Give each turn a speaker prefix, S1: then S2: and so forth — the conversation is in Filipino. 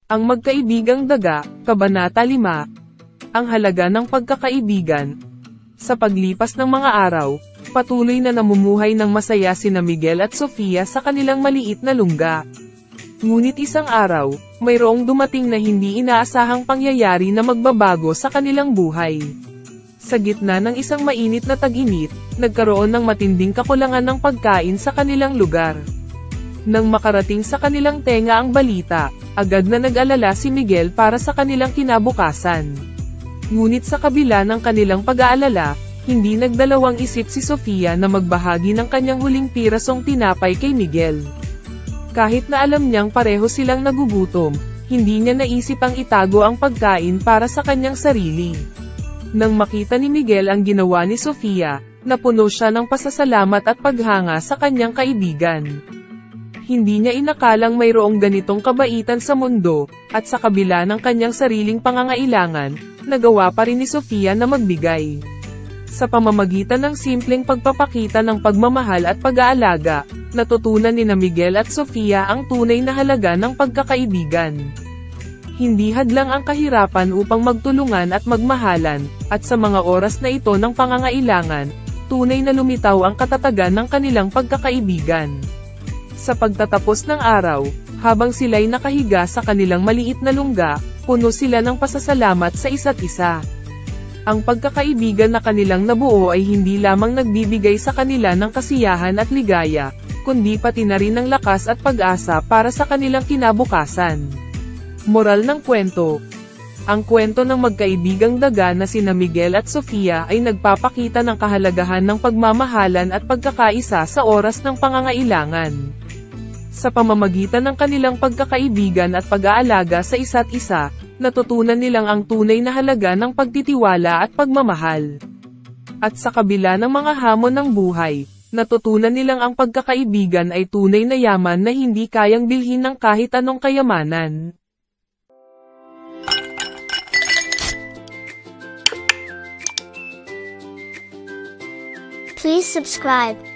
S1: Ang Magkaibigang Daga, Kabanata 5. Ang halaga ng pagkakaibigan. Sa paglipas ng mga araw, patuloy na namumuhay ng masaya sina Miguel at Sofia sa kanilang maliit na lungga. Ngunit isang araw, mayroong dumating na hindi inaasahang pangyayari na magbabago sa kanilang buhay. Sa gitna ng isang mainit na tag-init, nagkaroon ng matinding kakulangan ng pagkain sa kanilang lugar. Nang makarating sa kanilang tenga ang balita, agad na nag-alala si Miguel para sa kanilang kinabukasan. Ngunit sa kabila ng kanilang pag-aalala, hindi nagdalawang isip si Sofia na magbahagi ng kanyang huling pirasong tinapay kay Miguel. Kahit na alam niyang pareho silang nagugutom, hindi niya naisip ang itago ang pagkain para sa kanyang sarili. Nang makita ni Miguel ang ginawa ni Sofia, napuno siya ng pasasalamat at paghanga sa kanyang kaibigan. Hindi niya inakalang mayroong ganitong kabaitan sa mundo, at sa kabila ng kanyang sariling pangangailangan, nagawa pa rin ni Sofia na magbigay. Sa pamamagitan ng simpleng pagpapakita ng pagmamahal at pag-aalaga, natutunan ni Miguel at Sofia ang tunay na halaga ng pagkakaibigan. Hindi hadlang ang kahirapan upang magtulungan at magmahalan, at sa mga oras na ito ng pangangailangan, tunay na lumitaw ang katatagan ng kanilang pagkakaibigan. Sa pagtatapos ng araw, habang sila'y nakahiga sa kanilang maliit na lungga, puno sila ng pasasalamat sa isa't isa. Ang pagkakaibigan na kanilang nabuo ay hindi lamang nagbibigay sa kanila ng kasiyahan at ligaya, kundi pati na rin ng lakas at pag-asa para sa kanilang kinabukasan. Moral ng kwento. Ang kwento ng magkaibigang daga na sina Miguel at Sofia ay nagpapakita ng kahalagahan ng pagmamahalan at pagkakaisa sa oras ng pangangailangan. Sa pamamagitan ng kanilang pagkakaibigan at pag-aalaga sa isa't isa, natutunan nilang ang tunay na halaga ng pagtitiwala at pagmamahal. At sa kabila ng mga hamon ng buhay, natutunan nilang ang pagkakaibigan ay tunay na yaman na hindi kayang bilhin ng kahit anong kayamanan.
S2: Please subscribe.